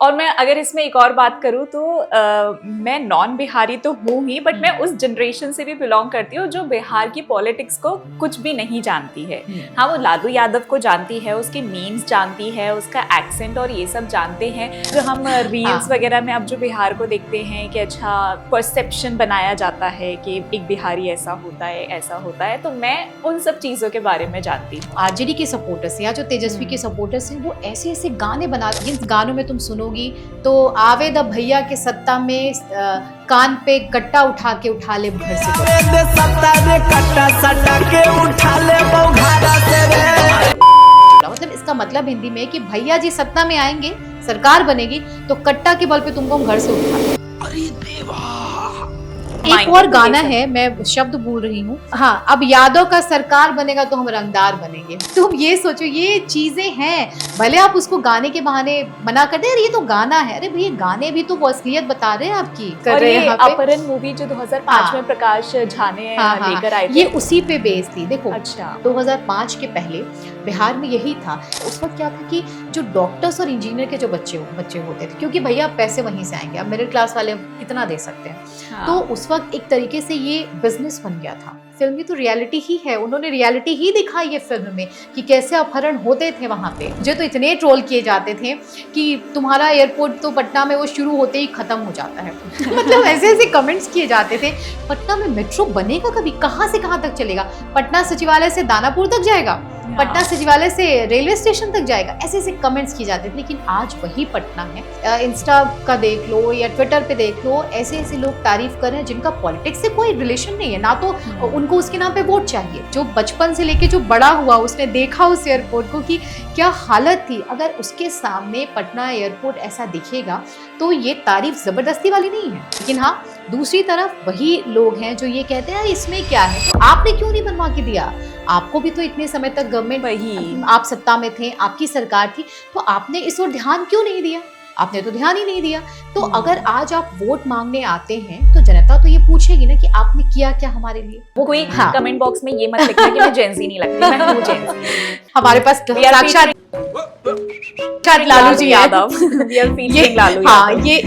और मैं अगर इसमें एक और बात करूँ तो मैं नॉन बिहारी तो हूँ ही, बट मैं उस जनरेशन से भी बिलोंग करती हूँ जो बिहार की पॉलिटिक्स को कुछ भी नहीं जानती है। हाँ, वो लालू यादव को जानती है, उसके मीम्स जानती है, उसका एक्सेंट और ये सब जानते हैं। जो हम रील्स वगैरह में अब जो बिहार को देखते हैं कि अच्छा परसेप्शन बनाया जाता है कि एक बिहारी ऐसा होता है, ऐसा होता है, तो मैं उन सब चीज़ों के बारे में जानती हूँ। आरजेडी के सपोर्टर्स या जो तेजस्वी के सपोर्टर्स हैं वो ऐसे ऐसे गाने बना, जिन गानों में तुम सुनोगी तो आवेद भैया के सत्ता में कान पे कट्टा उठा ले घर से मतलब इसका मतलब हिंदी में कि भैया जी सत्ता में आएंगे, सरकार बनेगी तो कट्टा के बल पे तुमको हम घर से उठा। अरे देवा। एक और गाना है, मैं शब्द भूल रही हूँ। हाँ, अब यादव का सरकार बनेगा तो हम रंगदार बनेंगे। तुम ये सोचो, ये चीजें हैं। भले आप उसको गाने के बहाने मना कर दे, ये तो गाना है। अरे भैया, गाने भी तो वो असलियत बता रहे हैं आपकी। और ये अपहरण मूवी जो 2005 में प्रकाश झा ने लेकर आए थे, ये उसी पे बेस थी। देखो, अच्छा 2005 के पहले बिहार में यही था। उस वक्त क्या था कि जो डॉक्टर्स और इंजीनियर के जो बच्चे होते थे, क्योंकि भैया पैसे वहीं से आएंगे, अब मिडिल क्लास वाले कितना दे सकते हैं। हाँ। तो उस वक्त एक तरीके से ये बिजनेस बन गया था। फिल्म की तो रियलिटी ही है, उन्होंने रियलिटी ही दिखाई है फिल्म में कि कैसे अपहरण होते थे वहां पे। जो तो इतने ट्रोल किए जाते थे कि तुम्हारा एयरपोर्ट तो पटना में वो शुरू होते ही खत्म हो जाता है। मतलब ऐसे ऐसे कमेंट्स किए जाते थे। पटना में मेट्रो बनेगा कभी? कहाँ से कहाँ तक चलेगा? पटना सचिवालय से दानापुर तक जाएगा, पटना सचिवालय से रेलवे स्टेशन तक जाएगा, ऐसे ऐसे कमेंट्स किए जाते थे। लेकिन आज वही पटना है। इंस्टा का देख लो या ट्विटर पे देख लो, ऐसे ऐसे लोग तारीफ कर रहे हैं जिनका पॉलिटिक्स से कोई रिलेशन नहीं है, ना तो उनको उसके नाम पे वोट चाहिए। जो बचपन से लेके जो बड़ा हुआ, उसने देखा उस एयरपोर्ट को कि क्या हालत थी। अगर उसके सामने पटना एयरपोर्ट ऐसा दिखेगा तो ये तारीफ जबरदस्ती वाली नहीं है। लेकिन हाँ, दूसरी तरफ वही लोग हैं जो ये कहते हैं इसमें क्या है, तो आपने क्यों नहीं बनवा के दिया? आपको भी तो इतने समय तक गवर्नमेंट, वही आप सत्ता में थे, आपकी सरकार थी, तो आपने इस ओर ध्यान क्यों नहीं दिया? आपने तो ध्यान ही नहीं दिया। तो अगर आज आप वोट मांगने आते हैं तो जनता तो ये पूछेगी ना कि आपने किया क्या हमारे लिए। वो कोई कमेंट बॉक्स में ये मत लिखना कि मैं जेन ज़ी नहीं लगती, मैं हूँ जेन ज़ी। हमारे पास साक्षात लालू जी यादव, ये लालू हाँ, यादव। ये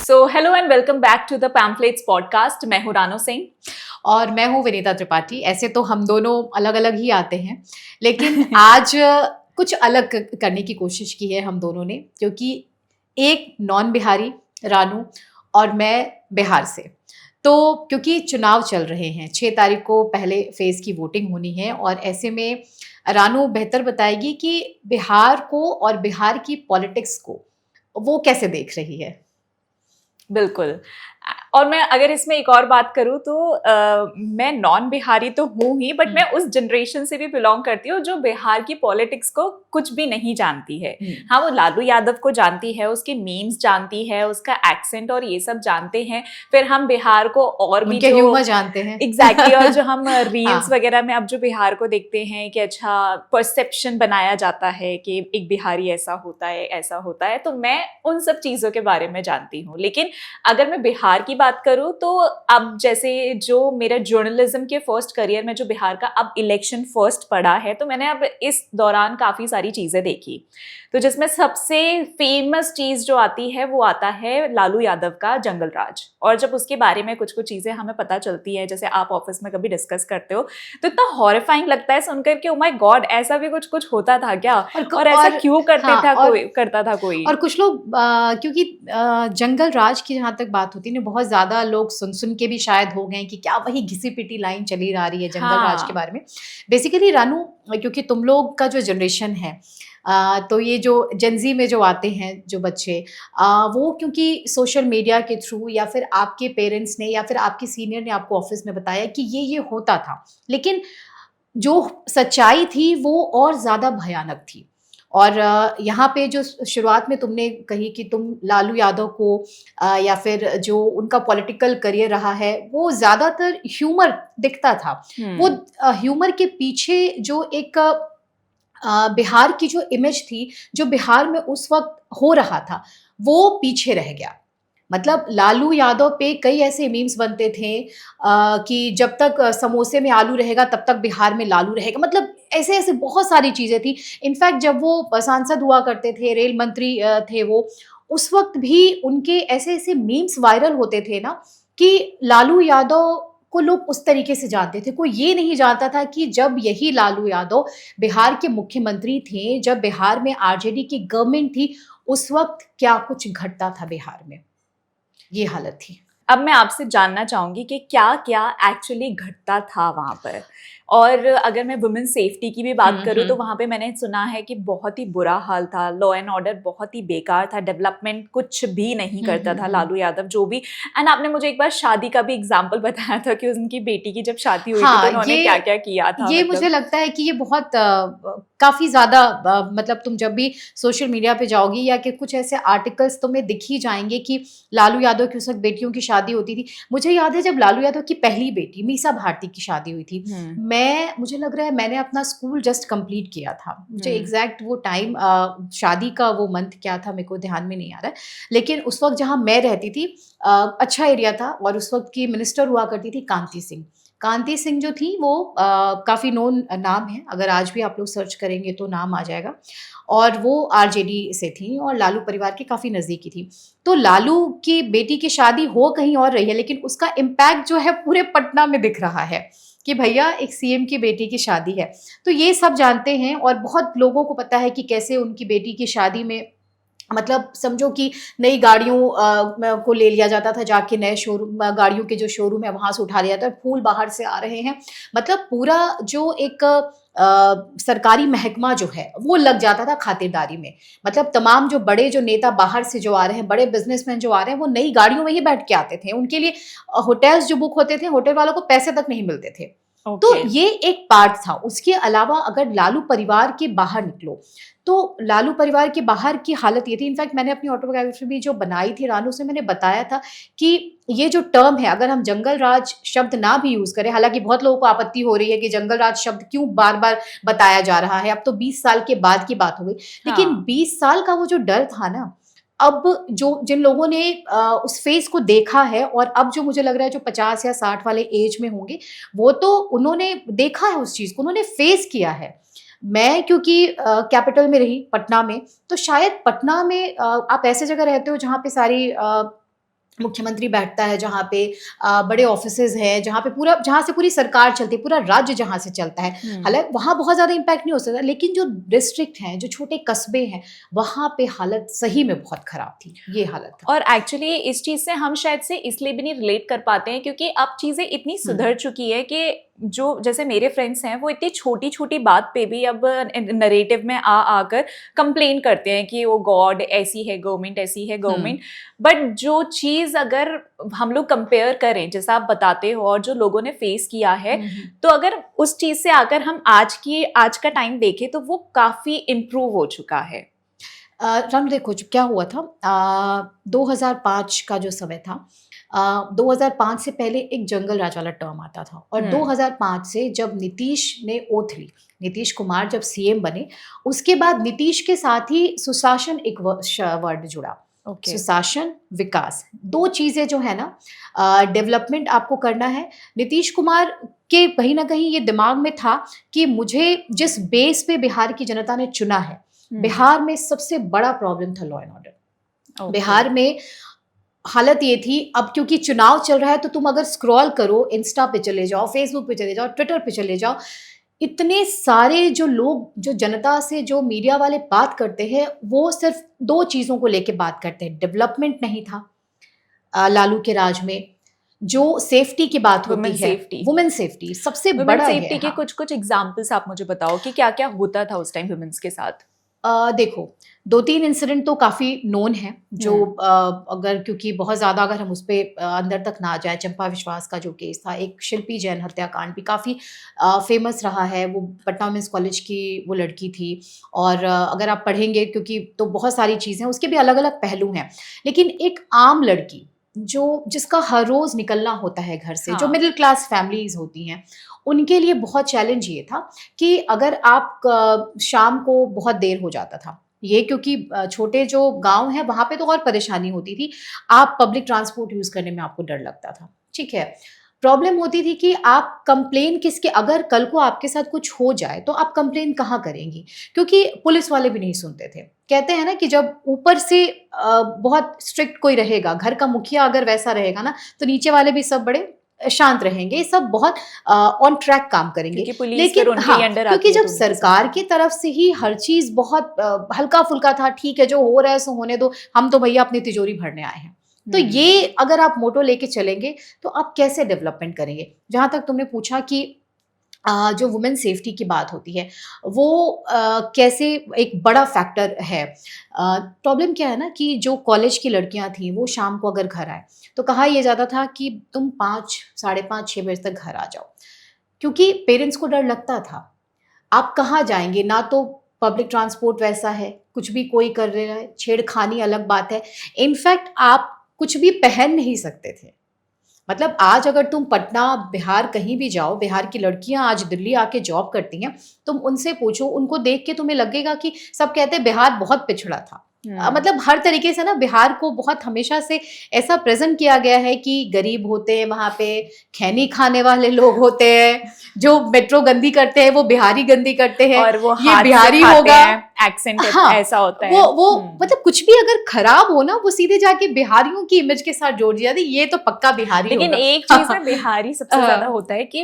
so hello and welcome back to the pamphlets podcast. मैं हूँ रानो सिंह और मैं हूँ विनीता त्रिपाठी। ऐसे तो हम दोनों अलग अलग ही आते हैं, लेकिन आज कुछ अलग करने की कोशिश की है हम दोनों ने, क्योंकि एक नॉन बिहारी रानू और मैं बिहार से। तो क्योंकि चुनाव चल रहे हैं, 6 तारीख को पहले फेज की वोटिंग होनी है, और ऐसे में रानू बेहतर बताएगी कि बिहार को और बिहार की पॉलिटिक्स को वो कैसे देख रही है। बिल्कुल। और मैं अगर इसमें एक और बात करूँ तो मैं नॉन बिहारी तो हूँ ही, बट मैं उस जनरेशन से भी बिलोंग करती हूँ जो बिहार की पॉलिटिक्स को कुछ भी नहीं जानती है। हाँ, वो लालू यादव को जानती है, उसके मीम्स जानती है, उसका एक्सेंट और ये सब जानते हैं। फिर हम बिहार को और भी जो ह्यूमर जानते हैं। एग्जैक्टली और जो हम रील्स वगैरह में अब जो बिहार को देखते हैं कि अच्छा परसेप्शन बनाया जाता है कि एक बिहारी ऐसा होता है, ऐसा होता है, तो मैं उन सब चीज़ों के बारे में जानती हूँ। लेकिन अगर मैं बिहार की बात करूं तो अब जैसे जो मेरा जर्नलिज्म के फर्स्ट करियर में जो बिहार का अब इलेक्शन फर्स्ट पड़ा है, तो मैंने अब इस दौरान काफ़ी सारी चीज़ें देखी। तो जिसमें सबसे फेमस चीज़ जो आती है वो आता है लालू यादव का जंगल राज। और जब उसके बारे में कुछ कुछ चीज़ें हमें पता चलती है, जैसे आप ऑफिस में कभी डिस्कस करते हो, तो इतना हॉरिफाइंग लगता है सुनकर कि ओ माय गॉड, ऐसा भी कुछ होता था क्या, और ऐसा क्यों करता था कोई। और कुछ लोग क्योंकि जंगल राज की जहाँ तक बात होती है ना, बहुत ज्यादा लोग सुन के भी शायद हो गए कि क्या वही घिसी पिटी लाइन चली आ रही है जंगल राज के बारे में। बेसिकली रानू, क्योंकि तुम लोग का जो जनरेशन है, तो ये जो जेनजी में जो आते हैं जो बच्चे, वो क्योंकि सोशल मीडिया के थ्रू या फिर आपके पेरेंट्स ने या फिर आपके सीनियर ने आपको ऑफिस में बताया कि ये होता था, लेकिन जो सच्चाई थी वो और ज़्यादा भयानक थी। और यहाँ पे जो शुरुआत में तुमने कही कि तुम लालू यादव को या फिर जो उनका पॉलिटिकल करियर रहा है वो ज़्यादातर ह्यूमर दिखता था। वो ह्यूमर के पीछे जो एक बिहार की जो इमेज थी, जो बिहार में उस वक्त हो रहा था, वो पीछे रह गया। मतलब लालू यादव पे कई ऐसे मीम्स बनते थे कि जब तक समोसे में आलू रहेगा तब तक बिहार में लालू रहेगा। मतलब ऐसे ऐसे बहुत सारी चीजें थी। इनफैक्ट जब वो सांसद हुआ करते थे, रेल मंत्री थे वो, उस वक्त भी उनके ऐसे ऐसे मीम्स वायरल होते थे ना कि लालू यादव को लोग उस तरीके से जानते थे। कोई ये नहीं जानता था कि जब यही लालू यादव बिहार के मुख्यमंत्री थे, जब बिहार में आरजेडी की गवर्नमेंट थी, उस वक्त क्या कुछ घटता था बिहार में, ये हालत थी। अब मैं आपसे जानना चाहूंगी कि क्या क्या एक्चुअली घटता था वहां पर, और अगर मैं वुमेन सेफ्टी की भी बात करूं तो वहां पे मैंने सुना है कि बहुत ही बुरा हाल था, लॉ एंड ऑर्डर बहुत ही बेकार था, डेवलपमेंट कुछ भी नहीं करता था लालू यादव जो भी। एंड आपने मुझे एक बार शादी का भी एग्जांपल बताया था कि उनकी बेटी की जब शादी हुई थी तो उन्होंने क्या क्या किया था। ये मुझे लगता है कि ये बहुत काफी ज्यादा मतलब तुम जब भी सोशल मीडिया पे जाओगी या कि कुछ ऐसे आर्टिकल्स तुम्हें दिख ही जाएंगे कि लालू यादव की उस वक्त बेटियों की शादी होती थी। मुझे याद है जब लालू यादव की पहली बेटी मीसा भारती की शादी हुई थी, मुझे लग रहा है मैंने अपना स्कूल जस्ट कंप्लीट किया था। मुझे एग्जैक्ट वो टाइम शादी का वो मंथ क्या था मेरे को ध्यान में नहीं आ रहा है, लेकिन उस वक्त जहाँ मैं रहती थी अच्छा एरिया था, और उस वक्त की मिनिस्टर हुआ करती थी कांति सिंह। कांति सिंह जो थी वो काफ़ी नोन नाम है, अगर आज भी आप लोग सर्च करेंगे तो नाम आ जाएगा, और वो आरजेडी से थी और लालू परिवार के काफ़ी नज़दीकी थी। तो लालू की बेटी की शादी हो कहीं और रही है, लेकिन उसका इम्पैक्ट जो है पूरे पटना में दिख रहा है कि भैया एक सीएम की बेटी की शादी है। तो ये सब जानते हैं, और बहुत लोगों को पता है कि कैसे उनकी बेटी की शादी में मतलब समझो कि नई गाड़ियों को ले लिया जाता था, जाके नए शोरूम, गाड़ियों के जो शोरूम है वहां से उठा लिया जाता है, फूल बाहर से आ रहे हैं, मतलब पूरा जो एक सरकारी महकमा जो है वो लग जाता था खातिरदारी में। मतलब तमाम जो बड़े जो नेता बाहर से जो आ रहे हैं, बड़े बिजनेसमैन जो आ रहे हैं, वो नई गाड़ियों में ही बैठ के आते थे। उनके लिए होटल्स जो बुक होते थे, होटल वालों को पैसे तक नहीं मिलते थे। तो ये एक पार्ट था। उसके अलावा अगर लालू परिवार के बाहर निकलो तो लालू परिवार के बाहर की हालत ये थी। इनफैक्ट मैंने अपनी ऑटोबायोग्राफी भी जो बनाई थी रानू से, मैंने बताया था कि ये जो टर्म है, अगर हम जंगल राज शब्द ना भी यूज करें, हालांकि बहुत लोगों को आपत्ति हो रही है कि जंगल राज शब्द क्यों बार बार बताया जा रहा है, अब तो 20 साल के बाद की बात हो गई, लेकिन 20 साल का वो जो डर था ना, अब जो जिन लोगों ने उस फेज को देखा है, और अब जो मुझे लग रहा है जो 50 या 60 वाले एज में होंगे, वो तो उन्होंने देखा है उस चीज को, उन्होंने फेस किया है। मैं क्योंकि कैपिटल में रही पटना में, तो शायद पटना में आप ऐसे जगह रहते हो जहाँ पे सारी मुख्यमंत्री बैठता है, जहाँ पे बड़े ऑफिसेज हैं, जहाँ पे पूरा, जहाँ से पूरी सरकार चलती है, पूरा राज्य जहाँ से चलता है। हालांकि वहाँ बहुत ज़्यादा इम्पैक्ट नहीं हो सकता, लेकिन जो डिस्ट्रिक्ट हैं, जो छोटे कस्बे हैं, वहाँ पे हालत सही में बहुत ख़राब थी, ये हालत था। और एक्चुअली इस चीज़ से हम शायद से इसलिए भी नहीं रिलेट कर पाते हैं क्योंकि अब चीज़ें इतनी सुधर चुकी है कि जो जैसे मेरे फ्रेंड्स हैं वो इतनी छोटी छोटी बात पे भी अब नरेटिव में आकर कंप्लेन करते हैं कि वो गॉड ऐसी है गवर्नमेंट, ऐसी है गवर्नमेंट। बट जो चीज़ अगर हम लोग कंपेयर करें, जैसा आप बताते हो, और जो लोगों ने फेस किया है, तो अगर उस चीज़ से आकर हम आज का टाइम देखें तो वो काफ़ी इम्प्रूव हो चुका है। रानू देखो क्या हुआ था, 2005 का जो समय था, 2005 से पहले एक जंगल राज वाला टर्म आता था, और 2005 से जब नीतीश ने ओथ ली, नीतीश कुमार जब सीएम बने, उसके बाद नीतीश के साथ ही सुशासन एक वर्ड जुड़ा। सुशासन, विकास, दो चीजें जो है ना, डेवलपमेंट आपको करना है। नीतीश कुमार के कहीं ना कहीं ये दिमाग में था कि मुझे जिस बेस पे बिहार की जनता ने चुना है, बिहार में सबसे बड़ा प्रॉब्लम था लॉ एंड ऑर्डर। बिहार में हालत ये थी, अब क्योंकि चुनाव चल रहा है तो तुम अगर स्क्रॉल करो, इंस्टा पे चले जाओ, फेसबुक पे चले जाओ, ट्विटर पे चले जाओ, इतने सारे जो लोग, जो जनता से, जो मीडिया वाले बात करते हैं, वो सिर्फ दो चीज़ों को लेके बात करते हैं। डेवलपमेंट नहीं था लालू के राज में, जो सेफ्टी की बात होती है, वुमेन सेफ्टी सबसे बड़ा है। सेफ्टी के कुछ एग्जांपल्स आप मुझे बताओ कि क्या क्या होता था उस टाइम वुमेन्स के साथ। देखो 2-3 इंसिडेंट तो काफ़ी नोन है, जो अगर क्योंकि बहुत ज़्यादा अगर हम उस पर अंदर तक ना जाए, चंपा विश्वास का जो केस था, एक शिल्पी जैन हत्याकांड भी काफ़ी फेमस रहा है। वो पटना वुमेंस कॉलेज की वो लड़की थी, और अगर आप पढ़ेंगे क्योंकि तो बहुत सारी चीज़ें, उसके भी अलग अलग पहलू हैं, लेकिन एक आम लड़की जिसका हर रोज़ निकलना होता है घर से, जो मिडिल क्लास फैमिलीज होती हैं, उनके लिए बहुत चैलेंज ये था कि अगर आप शाम को बहुत देर हो जाता था, ये क्योंकि छोटे जो गांव हैं वहाँ पे तो और परेशानी होती थी, आप पब्लिक ट्रांसपोर्ट यूज़ करने में आपको डर लगता था, ठीक है। प्रॉब्लम होती थी कि आप कंप्लेन किसके, अगर कल को आपके साथ कुछ हो जाए तो आप कंप्लेन कहाँ करेंगी, क्योंकि पुलिस वाले भी नहीं सुनते थे। कहते हैं ना कि जब ऊपर से बहुत स्ट्रिक्ट कोई रहेगा, घर का मुखिया अगर वैसा रहेगा ना, तो नीचे वाले भी सब बड़े शांत रहेंगे, सब बहुत ऑन ट्रैक काम करेंगे। लेकिन हाँ, क्योंकि जब सरकार की तरफ से ही हर चीज बहुत हल्का फुल्का था, ठीक है जो हो रहा है सो होने दो, हम तो भैया अपनी तिजोरी भरने आए हैं। तो ये अगर आप मोटो लेके चलेंगे तो आप कैसे डेवलपमेंट करेंगे। जहां तक तुमने पूछा कि जो वुमेन सेफ्टी की बात होती है वो कैसे एक बड़ा फैक्टर है। प्रॉब्लम क्या है ना कि जो कॉलेज की लड़कियां थी वो शाम को अगर घर आए तो कहा यह जाता था कि तुम 5, 5:30, 6 बजे तक घर आ जाओ, क्योंकि पेरेंट्स को डर लगता था आप कहाँ जाएंगे, ना तो पब्लिक ट्रांसपोर्ट वैसा है, कुछ भी कोई कर रहा है, छेड़खानी अलग बात है, इनफैक्ट आप कुछ भी पहन नहीं सकते थे। मतलब आज अगर तुम पटना, बिहार कहीं भी जाओ, बिहार की लड़कियां आज दिल्ली आके जॉब करती हैं, तुम उनसे पूछो, उनको देख के तुम्हें लगेगा कि सब कहते हैं बिहार बहुत पिछड़ा था। मतलब हर तरीके से ना बिहार को बहुत हमेशा से ऐसा प्रेजेंट किया गया है कि गरीब होते हैं वहां पे, खैनी खाने वाले लोग होते हैं, जो मेट्रो गंदी करते हैं वो बिहारी गंदी करते हैं, और वो ये बिहारी होगा, एक्सेंट ऐसा होता है। वो मतलब कुछ भी अगर खराब हो ना वो सीधे जाके बिहारियों की इमेज के साथ जोड़ दिया, ये तो पक्का बिहारी लेकिन होगा। एक चीज में बिहारी सबसे ज्यादा होता है कि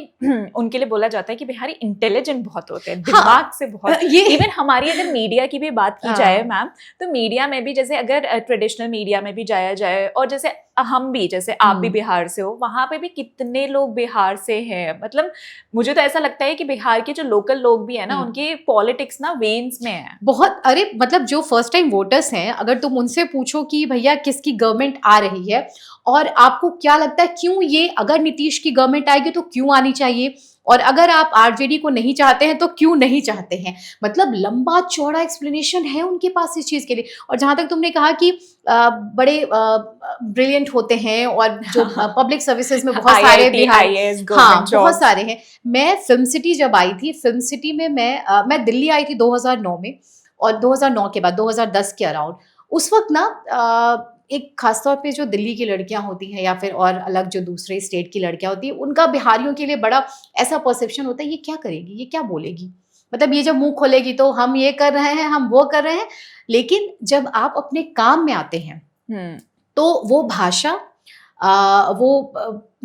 उनके लिए बोला जाता है कि बिहारी इंटेलिजेंट बहुत होते हैं, दिमाग से बहुत। इवन हमारी अगर मीडिया की भी बात की जाए मैम, तो मीडिया में भी जैसे अगर ट्रेडिशनल मीडिया में भी जाया जाए, और जैसे हम भी, जैसे आप भी बिहार से हो, वहां पे भी कितने लोग बिहार से हैं। मतलब मुझे तो ऐसा लगता है कि बिहार के जो लोकल लोग भी है ना, उनके पॉलिटिक्स ना वेन्स में है बहुत। अरे मतलब जो फर्स्ट टाइम वोटर्स हैं, अगर तुम उनसे पूछो कि भैया किसकी गवर्नमेंट आ रही है और आपको क्या लगता है क्यों ये, अगर नीतीश की गवर्नमेंट आएगी तो क्यों आनी चाहिए, और अगर आप आरजेडी को नहीं चाहते हैं तो क्यों नहीं चाहते हैं, मतलब लंबा चौड़ा एक्सप्लेनेशन है उनके पास इस चीज के लिए। और जहां तक तुमने कहा कि बड़े ब्रिलियंट होते हैं और जो पब्लिक सर्विसेज में बहुत सारे बिहार, हाँ बहुत सारे हैं। मैं फिल्म सिटी जब आई थी, फिल्म सिटी में मैं दिल्ली आई थी 2009 में, और 2009 के बाद 2010 के अराउंड, उस वक्त ना एक खासतौर पे जो दिल्ली की लड़कियां होती हैं या फिर और अलग जो दूसरे स्टेट की लड़कियां होती हैं, उनका बिहारियों के लिए बड़ा ऐसा परसेप्शन होता है, ये क्या करेगी, ये क्या बोलेगी, मतलब ये जब मुंह खोलेगी तो हम ये कर रहे हैं, हम वो कर रहे हैं। लेकिन जब आप अपने काम में आते हैं तो वो भाषा, वो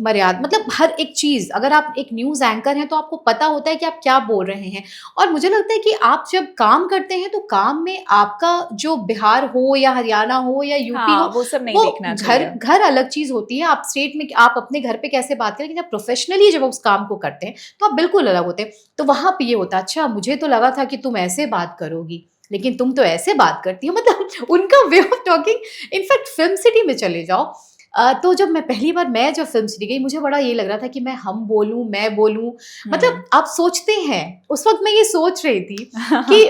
मर्यादा, मतलब हर एक चीज, अगर आप एक न्यूज एंकर हैं तो आपको पता होता है कि आप क्या बोल रहे हैं। और मुझे लगता है कि आप जब काम करते हैं तो काम में आपका जो बिहार हो या हरियाणा हो या यूपी हो, वो सब नहीं देखना चाहिए। घर अलग चीज होती है। आप स्टेट में आप अपने घर पे कैसे बात करें, लेकिन जब प्रोफेशनली जब उस काम को करते हैं तो आप बिल्कुल अलग होते हैं। तो वहां पे ये होता है, अच्छा मुझे तो लगा था कि तुम ऐसे बात करोगी, लेकिन तुम तो ऐसे बात करती हो, मतलब उनका way of talking. In fact film city में चले जाओ, तो जब मैं पहली बार जब फिल्म सिटी गई, मुझे बड़ा ये लग रहा था कि मैं हम बोलूं, मैं बोलूं, मतलब आप सोचते हैं, उस वक्त मैं ये सोच रही थी कि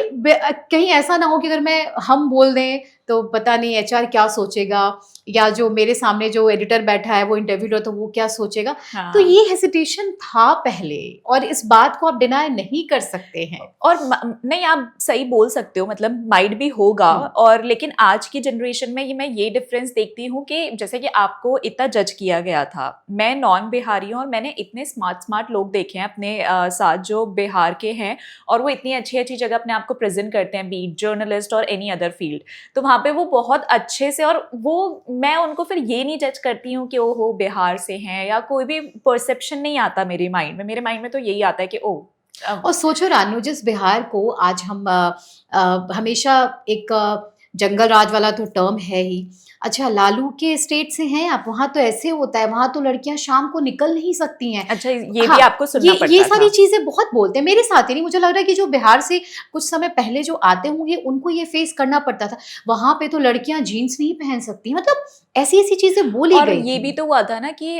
कहीं ऐसा ना हो कि अगर मैं हम बोल दें तो पता नहीं एचआर क्या सोचेगा, या जो मेरे सामने जो एडिटर बैठा है वो इंटरव्यू लो तो वो क्या सोचेगा। तो ये हेसिटेशन था पहले, और इस बात को आप डिनाई नहीं कर सकते हैं। और नहीं, आप सही बोल सकते हो, मतलब माइट भी होगा। और लेकिन आज की जनरेशन में मैं ये डिफरेंस देखती हूँ कि जैसे कि आपको इतना जज किया गया था, मैं नॉन बिहारी हूँ और मैंने इतने स्मार्ट लोग देखे हैं अपने साथ जो बिहार के हैं, और वो इतनी अच्छी अच्छी जगह अपने आप को प्रेजेंट करते हैं, बीट जर्नलिस्ट और एनी अदर फील्ड। तो वहाँ पे वो बहुत अच्छे से, और वो मैं उनको फिर ये नहीं जज करती हूँ कि ओ हो बिहार से हैं, या कोई भी परसेप्शन नहीं आता मेरे माइंड में। मेरे माइंड में तो यही आता है कि ओ। और सोचो रानू, जिस बिहार को आज हम हमेशा एक जंगल राज वाला तो टर्म है ही, अच्छा लालू के स्टेट से हैं आप, वहां तो ऐसे होता है, वहां तो लड़कियां शाम को निकल नहीं सकती हैं। अच्छा ये भी आपको सुनना पड़ता ये सारी चीजें बहुत बोलते हैं, मेरे साथ ही नहीं, मुझे लग रहा है कि जो बिहार से कुछ समय पहले जो आते होंगे उनको ये फेस करना पड़ता था। वहां पे तो लड़कियां जीन्स नहीं पहन सकती, मतलब ऐसी ऐसी चीजें बोली और गई। ये भी तो हुआ था ना कि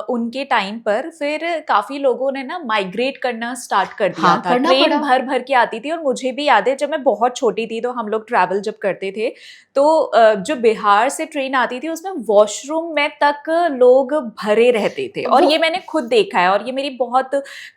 उनके टाइम पर फिर काफी लोगों ने ना माइग्रेट करना स्टार्ट कर दिया था, ट्रेन भर भर के आती थी। और मुझे भी याद है जब मैं बहुत छोटी थी तो हम लोग ट्रैवल जब करते थे तो जो बिहार से ट्रेन आती थी उसमें वॉशरूम में तक लोग भरे रहते थे, और ये मैंने खुद देखा है, और ये मेरी बहुत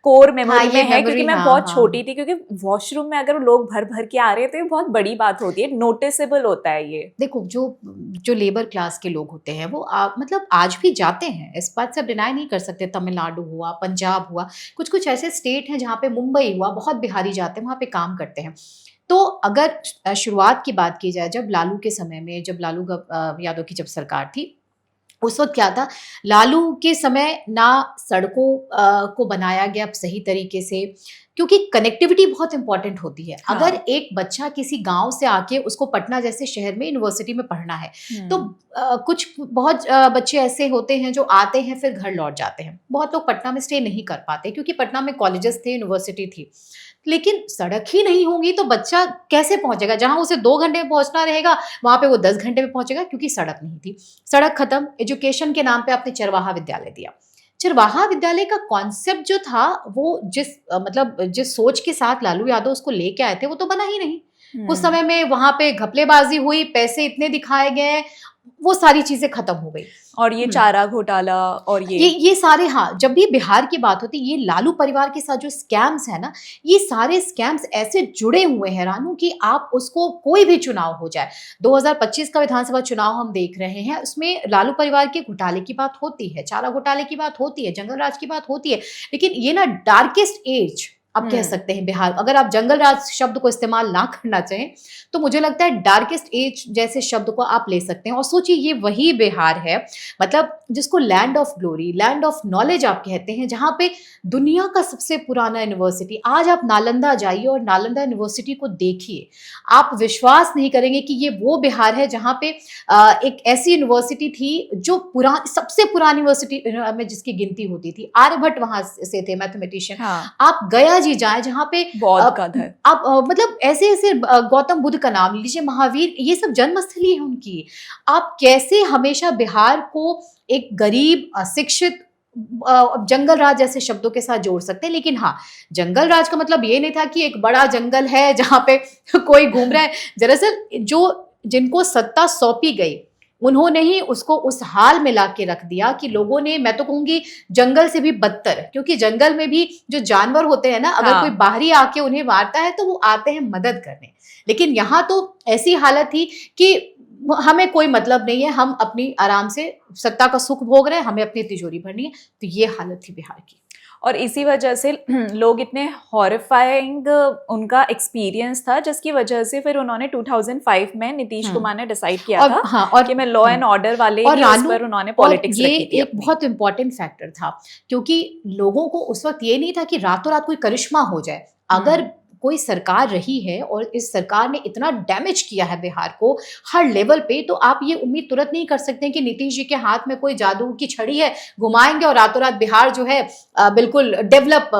कोर मेमोरी में है, क्योंकि मैं बहुत छोटी थी। क्योंकि वॉशरूम में अगर लोग भर भर के आ रहे थे बहुत बड़ी बात होती है, नोटिसेबल होता है ये। देखो जो लेबर क्लास के लोग होते हैं वो मतलब आज भी जाते हैं, इस बात से डिनाई नहीं कर सकते। तमिलनाडु हुआ, पंजाब हुआ, कुछ कुछ ऐसे स्टेट हैं जहाँ पे, मुंबई हुआ, बहुत बिहारी जाते हैं, वहाँ पे काम करते हैं। तो अगर शुरुआत की बात की जाए, जब लालू के समय में, जब लालू यादव की जब सरकार थी, उस वक्त क्या था, लालू के समय ना सड़कों को बनाया गया सही तरीके से, क्योंकि कनेक्टिविटी बहुत इंपॉर्टेंट होती है। हाँ। अगर एक बच्चा किसी गांव से आके उसको पटना जैसे शहर में यूनिवर्सिटी में पढ़ना है, तो कुछ बहुत बच्चे ऐसे होते हैं जो आते हैं फिर घर लौट जाते हैं। बहुत लोग पटना में स्टे नहीं कर पाते क्योंकि पटना में कॉलेजेस थे, यूनिवर्सिटी थी, लेकिन सड़क ही नहीं होगी तो बच्चा कैसे पहुंचेगा? जहां उसे 2 घंटे में पहुंचना रहेगा वहां पे वो 10 घंटे में पहुंचेगा, क्योंकि सड़क नहीं थी। सड़क खत्म, एजुकेशन के नाम पे आपने चरवाहा विद्यालय दिया। चरवाहा विद्यालय का कॉन्सेप्ट जो था, वो मतलब जिस सोच के साथ लालू यादव उसको लेके आए थे, वो तो बना ही नहीं। कुछ समय में वहां पे घपलेबाजी हुई, पैसे इतने दिखाए गए, वो सारी चीजें खत्म हो गई। और ये चारा घोटाला और ये सारे, हाँ, जब भी बिहार की बात होती है, ये लालू परिवार के साथ जो स्कैम्स है ना, ये सारे स्कैम्स ऐसे जुड़े हुए हैं रानू कि आप उसको, कोई भी चुनाव हो जाए, 2025 का विधानसभा चुनाव हम देख रहे हैं, उसमें लालू परिवार के घोटाले की बात होती है, चारा घोटाले की बात होती है, जंगल राज की बात होती है, लेकिन ये ना डार्केस्ट एज आप कह सकते हैं बिहार। अगर आप जंगल राज शब्द को इस्तेमाल ना करना चाहें तो मुझे लगता है डार्केस्ट एज जैसे शब्द को आप ले सकते हैं। और सोचिए, ये वही बिहार है, मतलब जिसको land of glory, land of knowledge आप कहते हैं, जहां पे दुनिया का सबसे पुराना यूनिवर्सिटी, आज आप नालंदा जाइए और नालंदा यूनिवर्सिटी को देखिए, आप विश्वास नहीं करेंगे कि ये वो बिहार है जहां पे एक ऐसी यूनिवर्सिटी थी जो सबसे पुरानी यूनिवर्सिटी में जिसकी गिनती होती थी। आर्यभट्ट वहां से थे, मैथमेटिशियन। हाँ। आप गया जी जाए जहाँ पे बौद्ध का धर, आप मतलब ऐसे ऐसे गौतम बुद्ध का नाम लीजिए, महावीर, ये सब जन्मस्थली है उनकी। आप कैसे हमेशा बिहार को एक गरीब, अशिक्षित, जंगल राज जैसे शब्दों के साथ जोड़ सकते हैं? लेकिन हाँ, जंगल राज का मतलब ये नहीं था कि एक बड़ा जंगल है जहाँ पे कोई घूम रहा है। दरअसल जिनको सत्ता सौंपी गई, उन्होंने ही उसको उस हाल में ला के रख दिया कि लोगों ने, मैं तो कहूंगी जंगल से भी बदतर, क्योंकि जंगल में भी जो जानवर होते हैं ना, अगर कोई बाहरी आके उन्हें मारता है तो वो आते हैं मदद करने, लेकिन यहाँ तो ऐसी हालत थी कि हमें कोई मतलब नहीं है, हम अपनी आराम से सत्ता का सुख भोग रहे हैं, हमें अपनी तिजोरी भरनी है। तो ये हालत थी बिहार की। और इसी वजह से लोग इतने हॉरिफाइंग उनका एक्सपीरियंस था, जिसकी वजह से फिर उन्होंने 2005 में नीतीश कुमार ने डिसाइड किया था और कि मैं लॉ एंड ऑर्डर वाले और उस पर उन्होंने पॉलिटिक्स ये रखी थी एक बहुत इंपॉर्टेंट फैक्टर था, क्योंकि लोगों को उस वक्त ये नहीं था कि रातों रात कोई करिश्मा हो जाए। अगर कोई सरकार रही है और इस सरकार ने इतना डैमेज किया है बिहार को हर लेवल पे, तो आप ये उम्मीद तुरंत नहीं कर सकते कि नीतीश जी के हाथ में कोई जादू की छड़ी है, घुमाएंगे और रातों रात बिहार जो है बिल्कुल डेवलप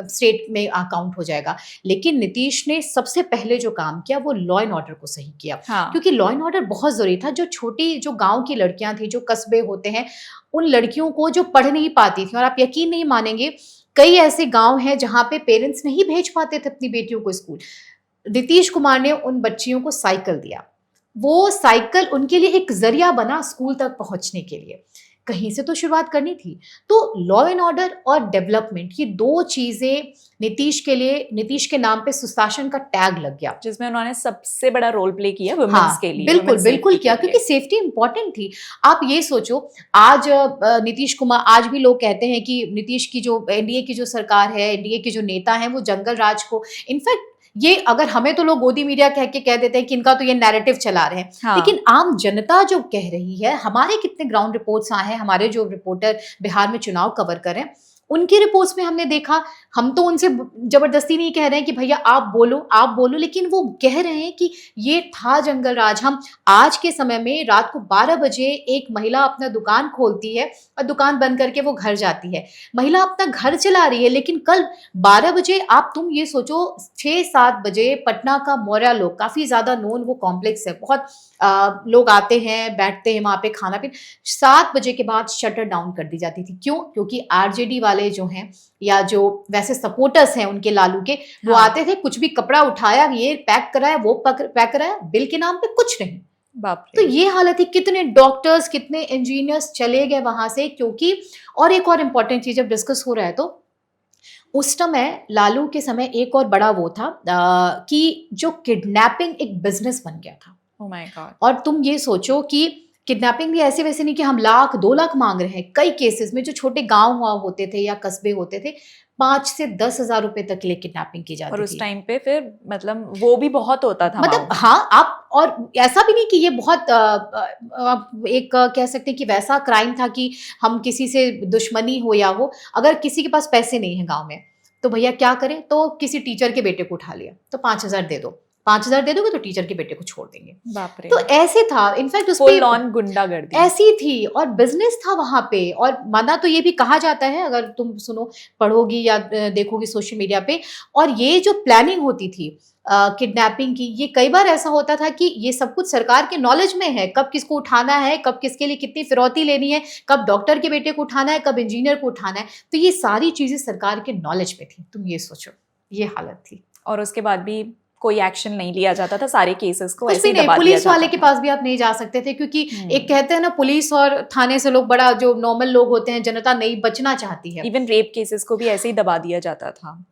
स्टेट में काउंट हो जाएगा। लेकिन नीतीश ने सबसे पहले जो काम किया वो लॉ एंड ऑर्डर को सही किया। क्योंकि लॉ एंड ऑर्डर बहुत जरूरी था। जो गाँव की लड़कियां थी, जो कस्बे होते हैं, उन लड़कियों को जो पढ़ नहीं पाती थी, और आप यकीन नहीं मानेंगे, कई ऐसे गांव हैं जहां पे पेरेंट्स नहीं भेज पाते थे अपनी बेटियों को स्कूल, नीतीश कुमार ने उन बच्चियों को साइकिल दिया। वो साइकिल उनके लिए एक जरिया बना स्कूल तक पहुंचने के लिए। कहीं से तो शुरुआत करनी थी। तो लॉ एंड ऑर्डर और डेवलपमेंट, ये दो चीजें नीतीश के नाम पे सुशासन का टैग लग गया, जिसमें उन्होंने सबसे बड़ा रोल प्ले किया वुमेन्स के लिए। बिल्कुल किया, क्योंकि सेफ्टी इंपॉर्टेंट थी। आप ये सोचो, आज नीतीश कुमार, आज भी लोग कहते हैं कि नीतीश की जो एनडीए की जो सरकार है, एनडीए के जो नेता हैं, वो जंगल राज को, इनफैक्ट ये अगर हमें तो लोग गोदी मीडिया कह के कह देते हैं कि इनका तो ये नैरेटिव चला रहे हैं, लेकिन आम जनता जो कह रही है, हमारे कितने ग्राउंड रिपोर्ट्स आए हैं, हमारे जो रिपोर्टर बिहार में चुनाव कवर कर रहे हैं, उनकी रिपोर्ट्स में हमने देखा, हम तो उनसे जबरदस्ती नहीं कह रहे हैं कि भैया आप बोलो, लेकिन वो कह रहे हैं कि ये था जंगल राज। हम आज के समय में रात को 12 बजे एक महिला अपना दुकान खोलती है और दुकान बंद करके वो घर जाती है, महिला अपना घर चला रही है, लेकिन कल 12 बजे तुम ये सोचो, 6-7 बजे पटना का मौर्या लोग, काफी ज्यादा नोन वो कॉम्प्लेक्स है, बहुत लोग आते हैं, बैठते हैं वहां पे, खाना पीना, 7 बजे के बाद शटर डाउन कर दी जाती थी। क्यों? क्योंकि आरजेडी वाले जो हैं, या जो वैसे सपोर्टर्स हैं उनके लालू के, वो आते थे, कुछ भी कपड़ा उठाया, ये पैक कराया, वो पैक कराया, बिल के नाम पे कुछ नहीं। तो ये हालत है। कितने डॉक्टर्स, कितने इंजीनियर्स चले गए वहां से, क्योंकि और एक और इम्पोर्टेंट चीज जब डिस्कस हो रहा है, तो उस समय लालू के समय एक और बड़ा वो था कि जो किडनैपिंग एक बिजनेस बन गया था। Oh my God. और तुम ये सोचो कि किडनैपिंग भी ऐसे वैसे नहीं कि हम लाख 2 लाख मांग रहे हैं। कई केसेस में जो छोटे गांव हुआ होते थे या कस्बे होते थे, 5 से 10 हज़ार रुपए तक के लिए किडनैपिंग की जाती और थी। उस टाइम पे फिर मतलब वो भी बहुत होता था मतलब हाँ, आप और ऐसा भी नहीं कि ये बहुत एक कह सकते हैं कि वैसा क्राइम था कि हम किसी से दुश्मनी हो या हो। अगर किसी के पास पैसे नहीं है गांव में, तो भैया क्या करें, तो किसी टीचर के बेटे को उठा लिया, तो 5,000 दे दो, 5,000 दे दोगे तो टीचर के बेटे को छोड़ देंगे। बाप रे, तो ऐसे था, इनफैक्ट उस फुल पे ऑन गुंडागर्दी ऐसी थी और बिजनेस था वहां पे। और माना तो ये भी कहा जाता है, अगर तुम सुनो पढ़ोगी या देखोगी सोशल मीडिया पे, और ये जो प्लानिंग होती थी किडनैपिंग की, ये कई बार ऐसा होता था कि ये सब कुछ सरकार के नॉलेज में है, कब किसको उठाना है, कब किसके लिए कितनी फिरौती लेनी है, कब डॉक्टर के बेटे को उठाना है, कब इंजीनियर को उठाना है। तो ये सारी चीजें सरकार के नॉलेज में थी। तुम ये सोचो, ये हालत थी। और उसके बाद भी कोई एक्शन नहीं लिया जाता था, सारे केसेस को कुछ ऐसे भी ही नहीं, दबा दिया पुलिस जाता वाले के था। पास भी आप नहीं जा सकते थे, क्योंकि एक कहते हैं ना, पुलिस और थाने से लोग, बड़ा जो नॉर्मल लोग होते हैं, जनता नहीं बचना चाहती है। इवन रेप केसेस को भी ऐसे ही दबा दिया जाता था।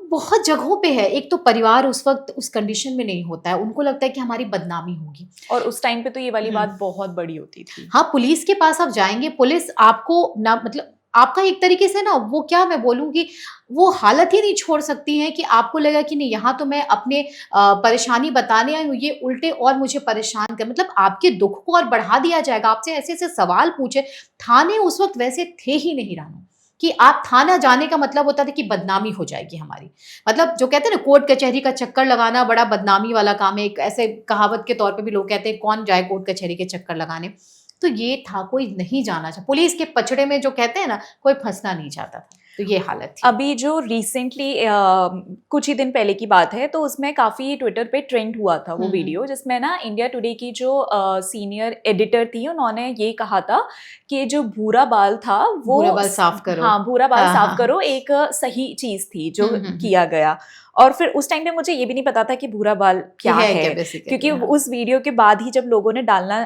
बहुत जगहों पे है। एक तो परिवार उस वक्त उस कंडीशन में नहीं होता है, उनको लगता है कि हमारी बदनामी होगी। और उस टाइम पे तो ये वाली बात बहुत बड़ी होती थी। हाँ, पुलिस के पास आप जाएंगे, पुलिस आपको ना, मतलब आपका एक तरीके से ना, वो क्या मैं बोलूँगी, वो हालत ही नहीं छोड़ सकती है कि आपको लगा कि नहीं, यहाँ तो मैं अपने परेशानी बताने आई हूँ, ये उल्टे और मुझे परेशान कर, मतलब आपके दुख को और बढ़ा दिया जाएगा, आपसे ऐसे ऐसे सवाल पूछे। थाने उस वक्त वैसे थे ही नहीं रानू, कि आप थाना जाने का मतलब होता था कि बदनामी हो जाएगी हमारी। मतलब जो कहते हैं ना, कोर्ट कचहरी का चक्कर लगाना बड़ा बदनामी वाला काम है। एक ऐसे कहावत के तौर पे भी लोग कहते हैं, कौन जाए कोर्ट कचहरी के चक्कर लगाने। तो ये था, कोई नहीं जाना चाहता, पुलिस के पचड़े में जो कहते हैं ना, कोई फंसना नहीं चाहता था। तो ये हालत थी। अभी जो रिसेंटली कुछ ही दिन पहले की बात है, तो उसमें काफी ट्विटर पे ट्रेंड हुआ था वो वीडियो, जिसमें ना इंडिया टुडे की जो सीनियर एडिटर थी, उन्होंने ये कहा था कि जो भूरा बाल था वो भूरा बाल साफ करो। हाँ, भूरा बाल हाँ, साफ हाँ। करो एक सही चीज थी जो किया गया। और फिर उस टाइम पे मुझे ये भी नहीं पता था कि भूरा बाल क्या है, क्योंकि उस वीडियो के बाद ही जब लोगों ने डालना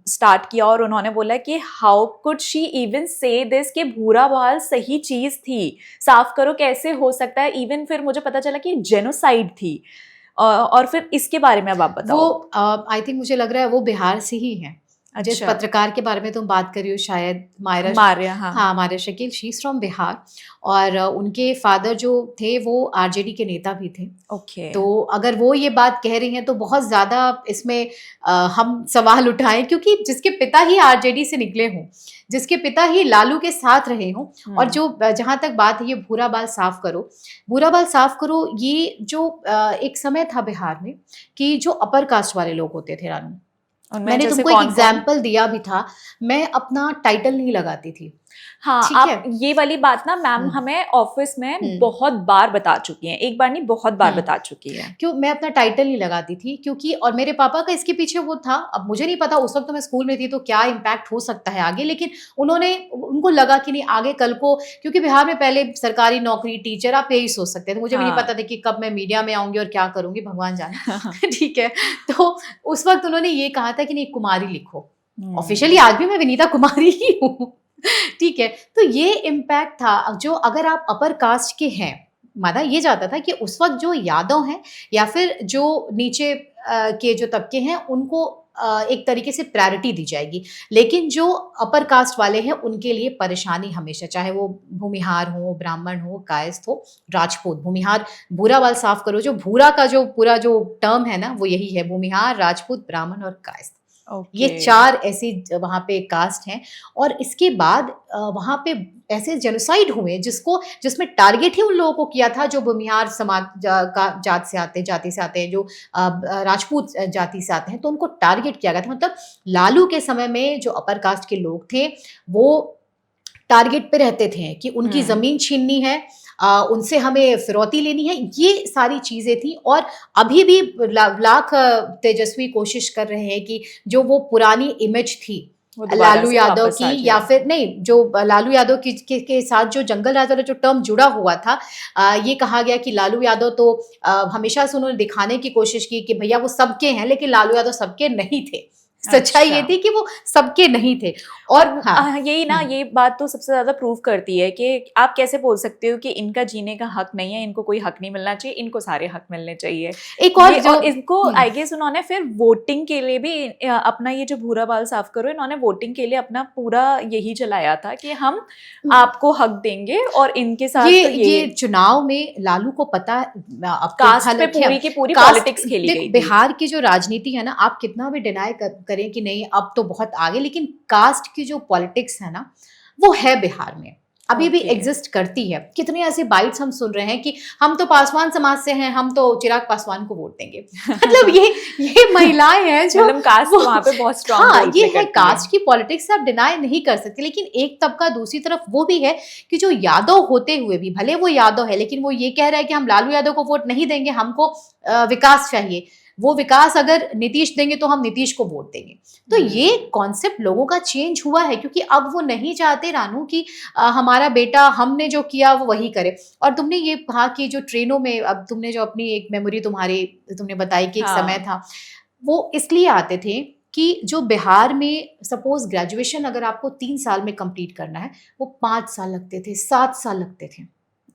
स्टार्ट किया और उन्होंने बोला कि हाउ कुड शी इवन से दिस, कि भूरा बाल सही चीज थी, साफ करो, कैसे हो सकता है। इवन फिर मुझे पता चला कि जेनोसाइड थी। और फिर इसके बारे में अब आप बताओ। वो आई थिंक मुझे लग रहा है वो बिहार से ही है। जिस अच्छा, पत्रकार के बारे में तुम बात कर रही हो, शायद मारिया, हाँ, Maria Shakeel, she is from Bihar. और उनके फादर जो थे वो आरजेडी के नेता भी थे। ओके। तो अगर वो ये बात कह रही हैं तो बहुत ज्यादा इसमें हम सवाल उठाएं, क्योंकि जिसके पिता ही आरजेडी से निकले हों, जिसके पिता ही लालू के साथ रहे हों, और जो जहां तक बात है ये भूरा बाल साफ करो, भूरा बाल साफ करो, ये जो एक समय था बिहार में कि जो अपर कास्ट वाले लोग होते थे रानू, मैंने तुमको एक एग्जाम्पल दिया भी था, मैं अपना टाइटल नहीं लगाती थी। हाँ, आप ये वाली बात ना मैम हमें ऑफिस में बहुत बार बता चुकी हैं, एक बार नहीं बहुत बार बता चुकी है। क्यों मैं अपना टाइटल नहीं लगाती थी, क्योंकि और मेरे पापा का इसके पीछे वो था, अब मुझे नहीं पता उस वक्त तो मैं स्कूल में थी तो क्या इम्पैक्ट हो सकता है आगे, लेकिन उनको लगा कि नहीं आगे कल को, क्योंकि बिहार में पहले सरकारी नौकरी, टीचर, आप यही सोच सकते थे। मुझे भी नहीं पता था कि कब मैं मीडिया में आऊंगी और क्या करूंगी, भगवान जाने। ठीक है, तो उस वक्त उन्होंने ये कहा था कि नहीं, कुमारी लिखो। ऑफिशियली आज भी मैं विनीता कुमारी ही हूँ। ठीक है, तो ये इम्पैक्ट था। जो अगर आप अपर कास्ट के हैं, माना ये जाता था कि उस वक्त जो यादव हैं या फिर जो नीचे के जो तबके हैं, उनको एक तरीके से प्रायोरिटी दी जाएगी, लेकिन जो अपर कास्ट वाले हैं उनके लिए परेशानी हमेशा, चाहे वो भूमिहार हो, ब्राह्मण हो, कायस्थ हो, राजपूत। भूमिहार, भूरा बाल साफ करो, जो भूरा का जो पूरा जो टर्म है ना, वो यही है, भूमिहार, राजपूत, ब्राह्मण और कायस्थ। ये 4 ऐसी वहाँ पे कास्ट हैं। और इसके बाद वहाँ पे ऐसे जेनोसाइड हुए जिसमें टारगेट ही उन लोगों को किया था जो भूमिहार समाज जाति से आते हैं, जो राजपूत जाति से आते हैं, तो उनको टारगेट किया गया था। मतलब लालू के समय में जो अपर कास्ट के लोग थे वो टारगेट पे रहते थे कि उनकी जमीन छीननी है, उनसे हमें फिरौती लेनी है, ये सारी चीजें थी। और अभी भी लाख तेजस्वी कोशिश कर रहे हैं कि जो वो पुरानी इमेज थी लालू यादव की, या फिर नहीं, जो लालू यादव के साथ जो जंगल राज वाला जो टर्म जुड़ा हुआ था, ये कहा गया कि लालू यादव तो हमेशा से उन्होंने दिखाने की कोशिश की कि भैया वो सबके हैं, लेकिन लालू यादव सबके नहीं थे। सच्चाई ये अच्छा। थी कि वो सबके नहीं थे। और हाँ, यही ना, ये बात तो सबसे ज्यादा प्रूव करती है कि आप कैसे बोल सकते हो कि इनका जीने का हक नहीं है, इनको कोई हक नहीं मिलना चाहिए, इनको सारे हक मिलने चाहिए। एक और ये जो और इनको आई गेस उन्होंने फिर वोटिंग के लिए भी अपना ये जो भूरा बाल साफ करो, इन्होंने वोटिंग के लिए अपना पूरा यही चलाया था कि हम आपको हक देंगे और इनके साथ ये चुनाव में लालू को पता अब तो कास्ट पे हालांकि पूरी की पूरी कास्ट- पॉलिटिक्स खेली देख, गई थी। बिहार की जो राजनीति है ना, आप कितना भी डिनाई करें कि नहीं अब तो बहुत आगे, लेकिन कास्ट की जो पॉलिटिक्स है ना वो है बिहार में, अभी भी Okay. एग्जिस्ट करती है। कितने ऐसे बाइट्स हम सुन रहे हैं कि हम तो पासवान समाज से हैं, हम तो चिराग पासवान को वोट देंगे। मतलब ये महिलाएं हैं जो मतलब कास्ट वहाँ पे बहुत स्ट्रांग हाँ, रोल ये प्ले है करती है। कास्ट की पॉलिटिक्स, आप डिनाई नहीं कर सकते। लेकिन एक तबका दूसरी तरफ वो भी है कि जो यादव होते हुए भी, भले वो यादव है लेकिन वो ये कह रहा है कि हम लालू यादव को वोट नहीं देंगे, हमको विकास चाहिए। वो विकास अगर नीतीश देंगे तो हम नीतीश को वोट देंगे। तो ये कॉन्सेप्ट लोगों का चेंज हुआ है, क्योंकि अब वो नहीं चाहते रानू कि हमारा बेटा हमने जो किया वो वही करे। और तुमने ये कहा कि जो ट्रेनों में, अब तुमने जो अपनी एक मेमोरी तुम्हारी तुमने बताई कि एक समय था, वो इसलिए आते थे कि जो बिहार में सपोज ग्रेजुएशन अगर आपको 3 साल में कंप्लीट करना है, वो 5 साल लगते थे, 7 साल लगते थे।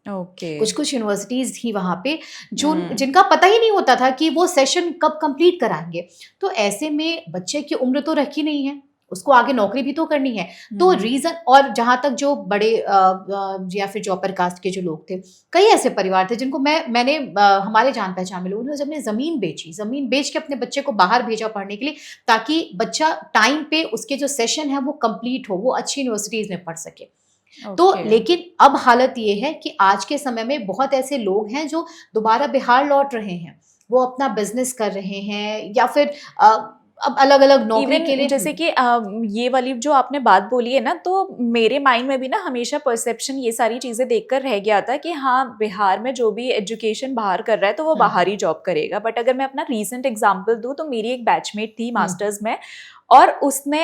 ओके। कुछ यूनिवर्सिटीज थी वहां पे जो जिनका पता ही नहीं होता था कि वो सेशन कब कंप्लीट कराएंगे। तो ऐसे में बच्चे की उम्र तो रखी नहीं है, उसको आगे नौकरी भी तो करनी है। तो रीजन, और जहां तक जो बड़े या फिर जो अपर कास्ट के जो लोग थे, कई ऐसे परिवार थे जिनको मैंने हमारे जान पहचान में लोगों ने जब जमीन बेची, जमीन बेच के अपने बच्चे को बाहर भेजा पढ़ने के लिए, ताकि बच्चा टाइम पे उसके जो सेशन है वो कंप्लीट हो, वो अच्छी यूनिवर्सिटीज में पढ़ सके। तो लेकिन अब हालत ये है कि आज के समय में बहुत ऐसे लोग हैं जो दोबारा बिहार लौट रहे हैं, वो अपना बिजनेस कर रहे हैं या फिर अब अलग अलग नौकरी के लिए। जैसे कि ये वाली जो आपने बात बोली है ना, तो मेरे माइंड में भी ना हमेशा परसेप्शन ये सारी चीजें देखकर रह गया था कि हाँ, बिहार में जो भी एजुकेशन बाहर कर रहा है तो वो बाहर ही जॉब करेगा। बट अगर मैं अपना रीसेंट एग्जांपल दूं तो मेरी एक बैचमेट थी मास्टर्स में, और उसने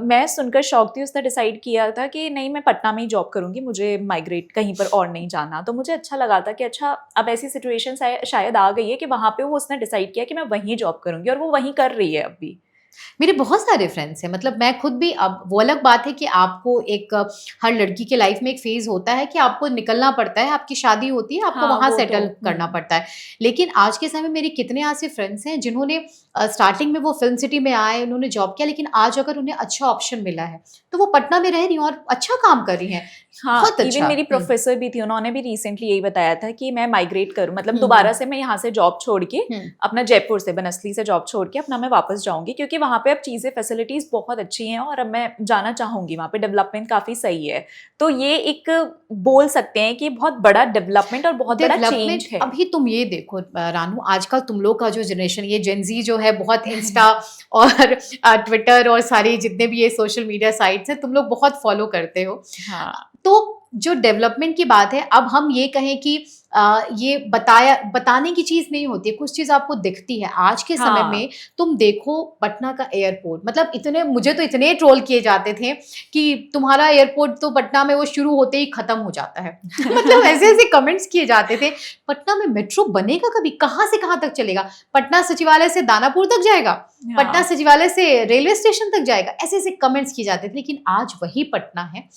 मैं सुनकर शौक थी, उसने डिसाइड किया था कि नहीं, मैं पटना में ही जॉब करूंगी, मुझे माइग्रेट कहीं पर और नहीं जाना। तो मुझे अच्छा लगा था कि अच्छा, अब ऐसी सिचुएशन शायद आ गई है कि वहां पे वो उसने डिसाइड किया कि मैं वहीं जॉब करूंगी, और वो वहीं कर रही है अभी। मेरे बहुत सारे फ्रेंड्स हैं, मतलब मैं खुद भी, अब वो अलग बात है कि आपको एक, हर लड़की के लाइफ में एक फेज होता है कि आपको निकलना पड़ता है, आपकी शादी होती है, आपको वहां सेटल करना पड़ता है। लेकिन आज के समय मेरे कितने ऐसे फ्रेंड्स हैं जिन्होंने स्टार्टिंग में वो फिल्म सिटी में आए, उन्होंने जॉब किया, लेकिन आज अगर उन्हें अच्छा ऑप्शन मिला है तो वो पटना में रह रही हैं और अच्छा काम कर रही हैं। हाँ, बहुत अच्छा। इवन मेरी प्रोफेसर भी थी, उन्होंने भी रिसेंटली यही बताया था कि मैं माइग्रेट करूं, मतलब दोबारा से मैं यहाँ से जॉब छोड़ के अपना जयपुर से, बनस्ली से जॉब छोड़ के अपना मैं वापस जाऊंगी, क्योंकि वहाँ पे अब चीजें, फैसिलिटीज बहुत अच्छी हैं और अब मैं जाना चाहूंगी वहाँ पे, डेवलपमेंट काफी सही है। तो ये एक बोल सकते हैं कि बहुत बड़ा डेवलपमेंट और बहुत बड़ा चेंज है। अभी तुम ये देखो रानू, आजकल तुम लोग का जो जनरेशन, ये जेनजी जो है, बहुत इंस्टा और ट्विटर और सारी जितने भी ये सोशल मीडिया साइट्स हैं तुम लोग बहुत फॉलो करते हो। हाँ। तो जो डेवलपमेंट की बात है, अब हम ये कहें कि ये बताने की चीज नहीं होती है, कुछ चीज आपको दिखती है। आज के समय में तुम देखो पटना का एयरपोर्ट, मतलब इतने, मुझे तो इतने ट्रोल किए जाते थे कि तुम्हारा एयरपोर्ट तो पटना में वो शुरू होते ही खत्म हो जाता है। मतलब ऐसे ऐसे कमेंट्स किए जाते थे। पटना में मेट्रो बनेगा कभी? कहाँ से कहाँ तक चलेगा? पटना सचिवालय से दानापुर तक जाएगा, पटना सचिवालय से रेलवे स्टेशन तक जाएगा, ऐसे ऐसे कमेंट्स किए जाते थे। लेकिन आज वही पटना है।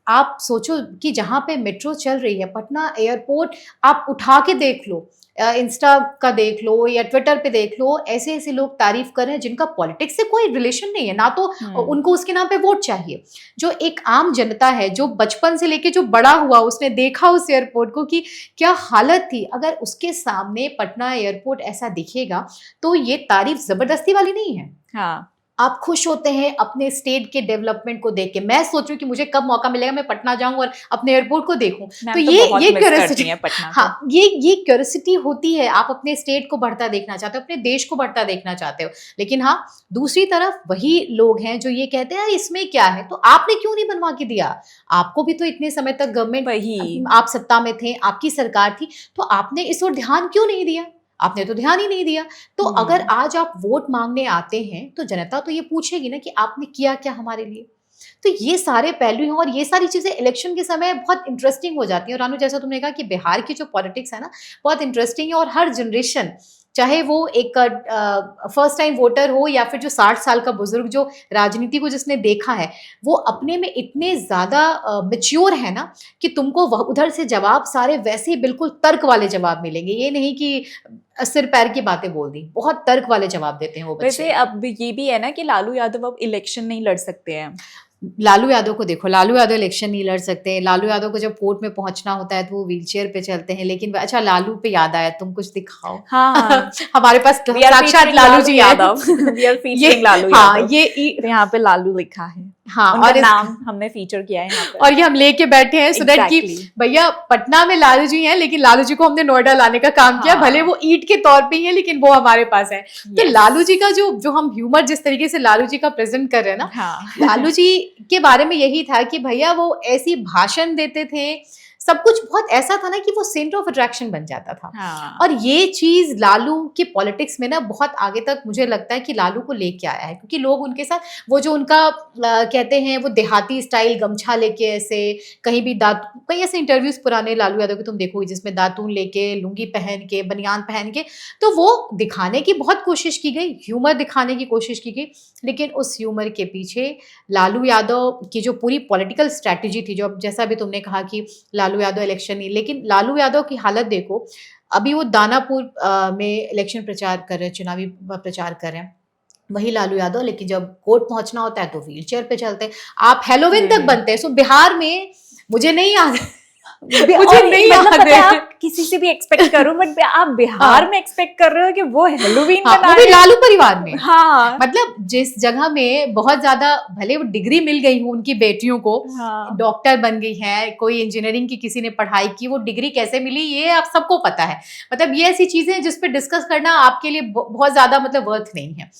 आप सोचो कि जहां पे मेट्रो चल रही है, पटना एयरपोर्ट आप उठा के देख लो, इंस्टा का देख लो या ट्विटर पे देख लो, ऐसे ऐसे लोग तारीफ कर रहे हैं जिनका पॉलिटिक्स से कोई रिलेशन नहीं है, ना तो उनको उसके नाम पे वोट चाहिए। जो एक आम जनता है, जो बचपन से लेके जो बड़ा हुआ, उसने देखा उस एयरपोर्ट को कि क्या हालत थी, अगर उसके सामने पटना एयरपोर्ट ऐसा दिखेगा तो ये तारीफ जबरदस्ती वाली नहीं है। हाँ, आप खुश होते हैं अपने स्टेट के डेवलपमेंट को देख के। मैं सोच रही हूँ कि मुझे कब मौका मिलेगा मैं पटना जाऊं और अपने एयरपोर्ट को देखूं। तो ये क्यूरियोसिटी है पटना। हाँ, ये क्यूरियोसिटी होती है। आप अपने स्टेट को बढ़ता देखना चाहते हो, अपने देश को बढ़ता देखना चाहते हो। लेकिन हाँ, दूसरी तरफ वही लोग हैं जो ये कहते हैं इसमें क्या है, तो आपने क्यों नहीं बनवा के दिया? आपको भी तो इतने समय तक गवर्नमेंट, आप सत्ता में थे, आपकी सरकार थी, तो आपने इस ओर ध्यान क्यों नहीं दिया? आपने तो ध्यान ही नहीं दिया। तो अगर आज आप वोट मांगने आते हैं तो जनता तो ये पूछेगी ना कि आपने किया क्या हमारे लिए। तो ये सारे पहलू हैं और ये सारी चीजें इलेक्शन के समय बहुत इंटरेस्टिंग हो जाती हैं। और रानू, जैसा तुमने कहा कि बिहार की जो पॉलिटिक्स है ना, बहुत इंटरेस्टिंग है और हर जनरेशन चाहे वो एक फर्स्ट टाइम वोटर हो या फिर जो 60 साल का बुजुर्ग जो राजनीति को जिसने देखा है, वो अपने में इतने ज्यादा मैच्योर है ना कि तुमको उधर से जवाब सारे वैसे ही बिल्कुल तर्क वाले जवाब मिलेंगे। ये नहीं कि सिर पैर की बातें बोल दी, बहुत तर्क वाले जवाब देते हैं वो बच्चे। वैसे अब ये भी है ना कि लालू यादव अब इलेक्शन नहीं लड़ सकते हैं। लालू यादव को देखो, लालू यादव इलेक्शन नहीं लड़ सकते। लालू यादव को जब कोर्ट में पहुंचना होता है तो वो व्हीलचेयर पे चलते हैं। लेकिन अच्छा, लालू पे याद आया, तुम कुछ दिखाओ। हाँ हमारे पास साक्षात Lalu ji Yadav, we are featuring Lalu हाँ, यादव। ये यहाँ पे लालू लिखा है, हाँ, उनका और नाम हमने फीचर किया है यहाँ पे। और ये हम लेके बैठे हैं सो दैट कि भैया पटना में लालू जी हैं, लेकिन लालू जी को हमने नोएडा लाने का काम किया। भले वो ईंट के तौर पे ही है, लेकिन वो हमारे पास है। तो लालू जी का जो हम ह्यूमर जिस तरीके से लालू जी का प्रेजेंट कर रहे हैं ना, लालू जी के बारे में यही था कि भैया वो ऐसी भाषण देते थे, सब कुछ बहुत ऐसा था ना कि वो सेंटर ऑफ अट्रैक्शन बन जाता था। और ये चीज लालू के पॉलिटिक्स में ना बहुत आगे तक मुझे लगता है कि लालू को लेके आया है, क्योंकि लोग उनके साथ वो जो उनका कहते हैं वो देहाती स्टाइल गमछा लेके ऐसे कहीं भी कई ऐसे इंटरव्यूज पुराने लालू यादव के तुम देखोगे जिसमें दातून लेके, लुंगी पहन के, बनियान पहन के, तो वो दिखाने की बहुत कोशिश की गई, ह्यूमर दिखाने की कोशिश की गई। लेकिन उस ह्यूमर के पीछे लालू यादव की जो पूरी पॉलिटिकल स्ट्रैटेजी थी, जो जैसा भी तुमने कहा कि लालू यादव इलेक्शन नहीं, लेकिन लालू यादव की हालत देखो, अभी वो दानापुर में इलेक्शन प्रचार कर रहे हैं, चुनावी प्रचार कर रहे हैं, वही लालू यादव, लेकिन जब कोर्ट पहुंचना होता है तो व्हील चेयर पे चलते हैं। आप हेलोविन तक बनते हैं। सो बिहार में मुझे नहीं याद मुझे नहीं याद है, आप किसी से भी एक्सपेक्ट करो, बट आप बिहार में एक्सपेक्ट कर रहे हो कि वो हेलोवीन वो भी लालू परिवार में। हाँ, मतलब जिस जगह में बहुत ज्यादा भले वो डिग्री मिल गई हो उनकी बेटियों को, डॉक्टर बन गई है, कोई इंजीनियरिंग की किसी ने पढ़ाई की, वो डिग्री कैसे मिली ये आप सबको पता है। मतलब ये ऐसी चीजें जिस पे डिस्कस करना आपके लिए बहुत ज्यादा मतलब वर्थ नहीं है।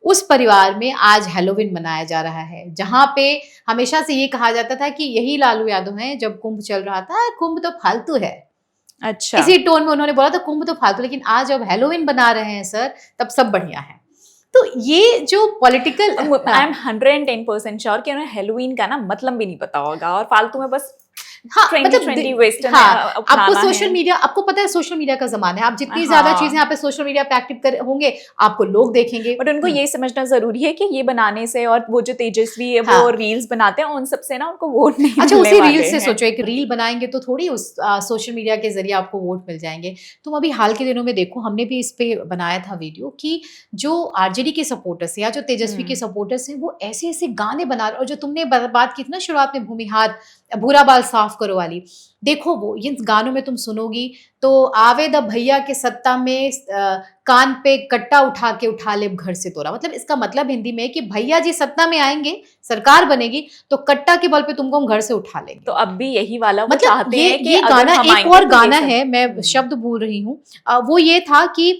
उस परिवार में आज हेलोविन मनाया जा रहा है, जहां पे हमेशा से ये कहा जाता था कि यही लालू यादव हैं। जब कुंभ चल रहा था, कुंभ तो फालतू है, अच्छा, इसी टोन में उन्होंने बोला था कुंभ तो फालतू, लेकिन आज जब हेलोविन बना रहे हैं सर, तब सब बढ़िया है। तो ये जो पॉलिटिकल, आई एम 110% श्योर कि उन्हें हेलोवीन का ना मतलब भी नहीं पता होगा, और फालतू में बस मतलब वेस्टर्न आपको सोशल मीडिया, आपको पता है सोशल मीडिया का जमाना है, आप जितनी ज्यादा चीजें यहाँ पे सोशल मीडिया पे एक्टिव होंगे, आपको लोग देखेंगे। बट उनको ये समझना जरूरी है कि ये बनाने से, और वो जो तेजस्वी है वो रील्स बनाते हैं, उन सबसे ना उनको वोट नहीं अच्छा, उसी रील से सोचो, एक रील बनाएंगे तो थोड़ी उस सोशल मीडिया के जरिए आपको वोट मिल जाएंगे। तुम अभी हाल के दिनों में देखो, हमने भी इस पे बनाया था वीडियो कि जो आरजेडी के सपोर्टर्स या जो तेजस्वी के सपोर्टर्स हैं, वो ऐसे ऐसे गाने बना रहे, और जो तुमने बात की थी ना शुरुआत में, भूमिहार भूरा बाल साफ करो वाली, देखो वो इन गानों में तुम सुनोगी तो आवेद भैया के सत्ता में कान पे कट्टा उठा ले घर से तोरा। मतलब इसका मतलब हिंदी में है कि भैया जी सत्ता में आएंगे, सरकार बनेगी, तो कट्टा के बल पे तुमको हम घर से उठा लेंगे। तो अब भी यही वाला मतलब चाहते हैं कि ये गाना, एक और गाना है, मैं शब्द भूल रही हूँ, वो ये था कि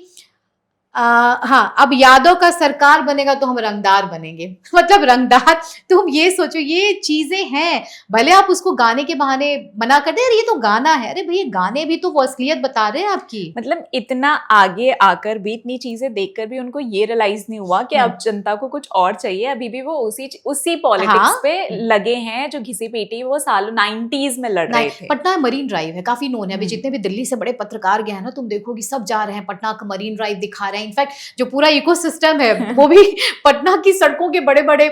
हाँ, अब यादव का सरकार बनेगा तो हम रंगदार बनेंगे। मतलब रंगदार, तुम ये सोचो, ये चीजें हैं। भले आप उसको गाने के बहाने मना कर दे, ये तो गाना है, अरे भैया गाने भी तो वो असलियत बता रहे हैं आपकी। मतलब इतना आगे आकर भी, इतनी चीजें देखकर भी उनको ये रियलाइज नहीं हुआ कि अब जनता को कुछ और चाहिए। अभी भी वो उसी पॉलिटिक्स पे लगे हैं जो घिसी पीटी वो सालों 90s में लड़ रहे थे। पटना मरीन ड्राइव है, काफी नोन है। अभी जितने भी दिल्ली से बड़े पत्रकार गए हैं ना, तुम देखोगी सब जा रहे हैं पटना का मरीन ड्राइव दिखा रहे हैं। इनफैक्ट जो पूरा इकोसिस्टम है वो भी पटना की सड़कों के बड़े बड़े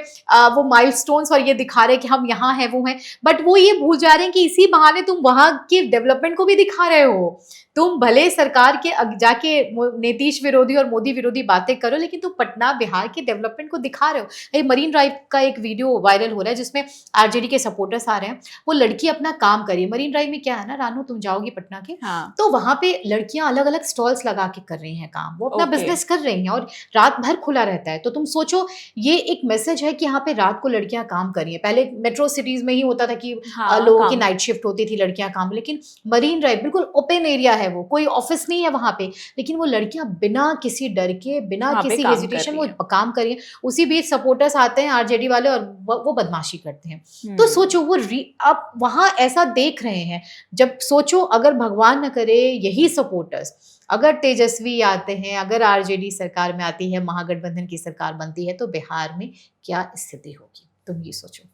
वो माइलस्टोन्स और ये दिखा रहे हैं कि हम यहाँ हैं, वो हैं। बट वो ये भूल जा रहे हैं कि इसी बहाने तुम वहां के डेवलपमेंट को भी दिखा रहे हो। तुम भले सरकार के जाके नीतीश विरोधी और मोदी विरोधी बातें करो, लेकिन तुम पटना बिहार के डेवलपमेंट को दिखा रहे हो। ये मरीन ड्राइव का एक वीडियो वायरल हो रहा है जिसमें आरजेडी के सपोर्टर्स आ रहे हैं। वो लड़की अपना काम कर रही है। मरीन ड्राइव में क्या है ना रानू, तुम जाओगी पटना के, तो वहां पे लड़कियां अलग अलग स्टॉल्स लगा के कर रही हैं काम, वो अपना बिजनेस कर रही हैं और रात भर खुला रहता है। तो तुम सोचो, ये एक मैसेज है कि यहाँ पे रात को लड़कियां काम कर रही हैं। पहले मेट्रो सिटीज में ही होता था कि लोगों की नाइट शिफ्ट होती थी, लड़कियां काम, लेकिन मरीन ड्राइव बिल्कुल ओपन एरिया है, वो कोई ऑफिस नहीं है वहां पे, लेकिन वो लड़कियां बिना किसी डर के, बिना किसी हेजिटेशन वो काम कर रही है। उसी बीच सपोर्टर्स आते हैं आरजेडी वाले और वो बदमाशी करते हैं। तो सोचो वो अब वहां ऐसा देख रहे हैं। जब सोचो, अगर भगवान न करे यही सपोर्टर्स अगर तेजस्वी आते हैं, अगर आरजेडी सरकार में आती है, महागठबंधन की सरकार बनती है, तो बिहार में क्या स्थिति होगी, तुम ये सोचो।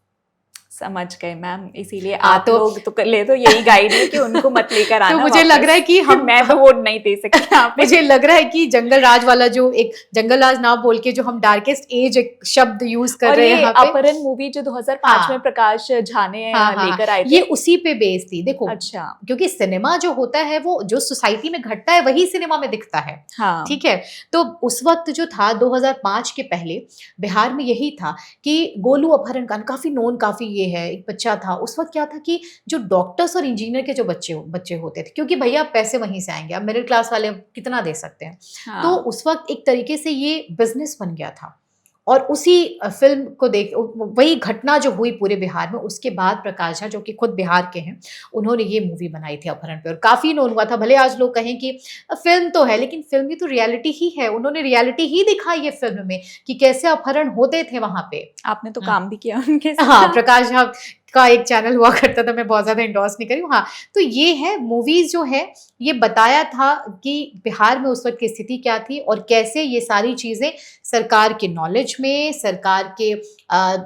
समझ गए मैम, इसीलिए हाँ, आप लोग तो ले तो यही गाइड है कि उनको मत लेकर आना तो मुझे लग रहा है कि मैं तो वोट नहीं दे सकती यहाँ पे। मुझे लग रहा है कि जंगल राज वाला जो एक जंगल राज ना बोल के जो हम डार्केस्ट एज एक शब्द यूज कर और रहे हैं ये यहाँ पे, अपहरण मूवी जो 2005 हाँ, में प्रकाश झा ने हाँ, लेकर आए थे, ये उसी पे बेस्ड थी। देखो, अच्छा, क्योंकि सिनेमा जो होता है वो जो सोसाइटी में घटता है वही सिनेमा में दिखता है, हाँ, ठीक है। तो उस वक्त जो था 2005 के पहले बिहार में यही था कि गोलू अपहरण कांड काफी नोन, काफी ये है, एक बच्चा था उस वक्त। क्या था कि जो डॉक्टर्स और इंजीनियर के जो बच्चे होते थे, क्योंकि भैया पैसे वहीं से आएंगे, अब मिडिल क्लास वाले कितना दे सकते हैं, हाँ, तो उस वक्त एक तरीके से ये बिजनेस बन गया था। और उसी फिल्म को देख, वही घटना जो हुई पूरे बिहार में, उसके बाद प्रकाश झा जो कि खुद बिहार के हैं, उन्होंने ये मूवी बनाई थी अपहरण पे और काफी नोन हुआ था। भले आज लोग कहें कि फिल्म तो है, लेकिन फिल्म भी तो रियलिटी ही है, उन्होंने रियलिटी ही दिखाई है फिल्म में कि कैसे अपहरण होते थे वहां पे। आपने तो काम भी किया उनके साथ। हाँ, प्रकाश झा का एक चैनल हुआ करता था, मैं बहुत ज्यादा इंडोर्स नहीं करी हूँ। हाँ, तो ये है मूवीज जो है, ये बताया था कि बिहार में उस वक्त की स्थिति क्या थी और कैसे ये सारी चीजें सरकार के नॉलेज में, सरकार के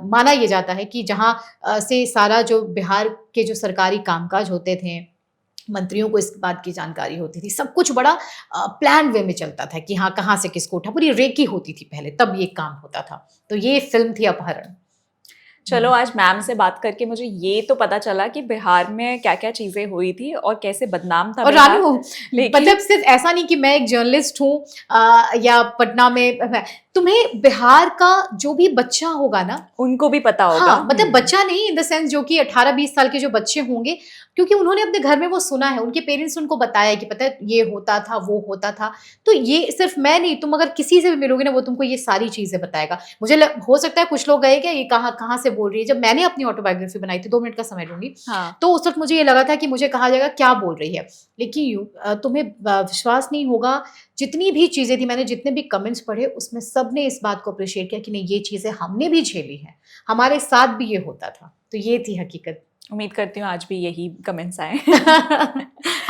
माना ये जाता है कि जहाँ से सारा जो बिहार के जो सरकारी कामकाज होते थे, मंत्रियों को इस बात की जानकारी होती थी, सब कुछ बड़ा प्लान वे में चलता था कि हाँ कहाँ से किसको उठा, पूरी रेकी होती थी पहले, तब ये काम होता था। तो ये फिल्म थी अपहरण। चलो, आज मैम से बात करके मुझे ये तो पता चला कि बिहार में क्या क्या चीजें हुई थी और कैसे बदनाम था और बिहार। रानू, मतलब सिर्फ ऐसा नहीं कि मैं एक जर्नलिस्ट हूँ या पटना में, तुम्हें बिहार का जो भी बच्चा होगा ना, उनको भी पता होगा। हाँ, मतलब बच्चा नहीं इन द सेंस जो कि 18-20 साल के जो बच्चे होंगे, क्योंकि उन्होंने अपने घर में वो सुना है, उनके पेरेंट्स उनको बताया कि पता है ये होता था, वो होता था। तो ये सिर्फ मैं नहीं, तुम अगर किसी से भी मिलोगे ना, वो तुमको ये सारी चीजें बताएगा। मुझे हो सकता है कुछ लोग गए क्या ये कहाँ से बोल रही है। जब मैंने अपनी ऑटोबायोग्राफी बनाई थी, 2 मिनट का समय लूंगी, हाँ, तो उस वक्त मुझे ये लगा था कि मुझे कहा जाएगा क्या बोल रही है, लेकिन तुम्हें विश्वास नहीं होगा, जितनी भी चीजें थी, मैंने जितने भी कमेंट्स पढ़े, उसमें सब ने इस बात को अप्रिशिएट किया कि नहीं, ये चीजें हमने भी झेली है, हमारे साथ भी ये होता था। तो ये थी हकीकत। उम्मीद करती हूँ आज भी यही कमेंट्स आए।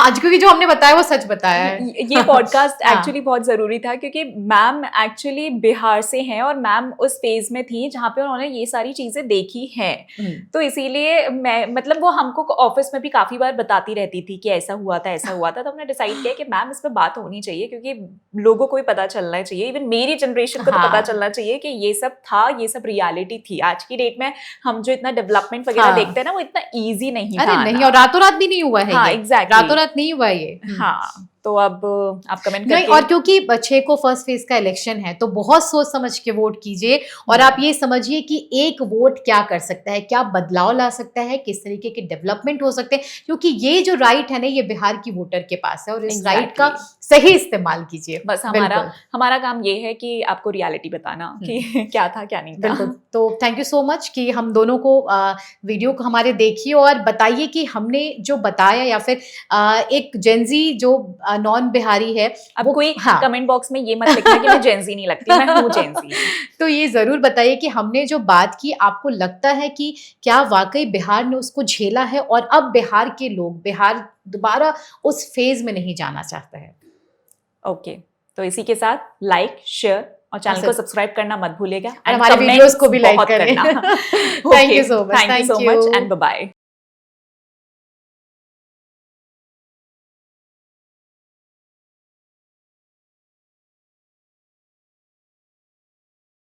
आज क्योंकि जो हमने बताया वो सच बताया है। ये पॉडकास्ट हाँ, एक्चुअली बहुत जरूरी था, क्योंकि मैम एक्चुअली बिहार से हैं और मैम उस फेज में थी जहाँ पे उन्होंने ये सारी चीजें देखी हैं। तो इसीलिए मैं, मतलब वो हमको ऑफिस में भी काफी बार बताती रहती थी कि ऐसा हुआ था, ऐसा हुआ था। तो हमने डिसाइड किया कि मैम इस पर बात होनी चाहिए, क्योंकि लोगों को भी पता चलना चाहिए, इवन मेरी जनरेशन को तो पता चलना चाहिए कि ये सब था, ये सब रियलिटी थी। आज की डेट में हम जो इतना डेवलपमेंट वगैरह देखते हैं ना, वो इतना ईजी नहीं था। अरे नहीं, और रातों रात भी नहीं हुआ है। हाँ, ये एग्जैक्टली, रातों रात नहीं हुआ ये। हाँ, तो अब आप कमेंट नहीं, करके। और क्योंकि 6 को फर्स्ट फेज का इलेक्शन है, तो बहुत सोच समझ के वोट कीजिए और आप ये समझिए कि एक वोट क्या कर सकता है, क्या बदलाव ला सकता है, किस तरीके के डेवलपमेंट हो सकते हैं, क्योंकि ये जो राइट है ना, ये बिहार की वोटर के पास है और इस राइट का सही इस्तेमाल कीजिए। बस हमारा काम ये है कि आपको रियलिटी बताना कि क्या था क्या नहीं था। बिल्कुल। तो थैंक यू सो मच कि हम दोनों को वीडियो को हमारे देखिए और बताइए कि हमने जो बताया, या फिर एक जेंजी जो नॉन बिहारी है, अब कोई कमेंट बॉक्स में ये मत लिखना कि मैं जेंजी नहीं लगती, मैं हूँ जेंजी। तो ये जरूर बताइए कि हमने जो बात की, आपको लगता है कि क्या वाकई बिहार ने उसको झेला है और अब बिहार के लोग बिहार दोबारा उस फेज में नहीं जाना चाहता है। ओके, तो इसी के साथ लाइक, शेयर और चैनल को सब्सक्राइब करना मत भूलिएगा, और हमारे वीडियोस को भी लाइक करें। Thank you so much and bye bye.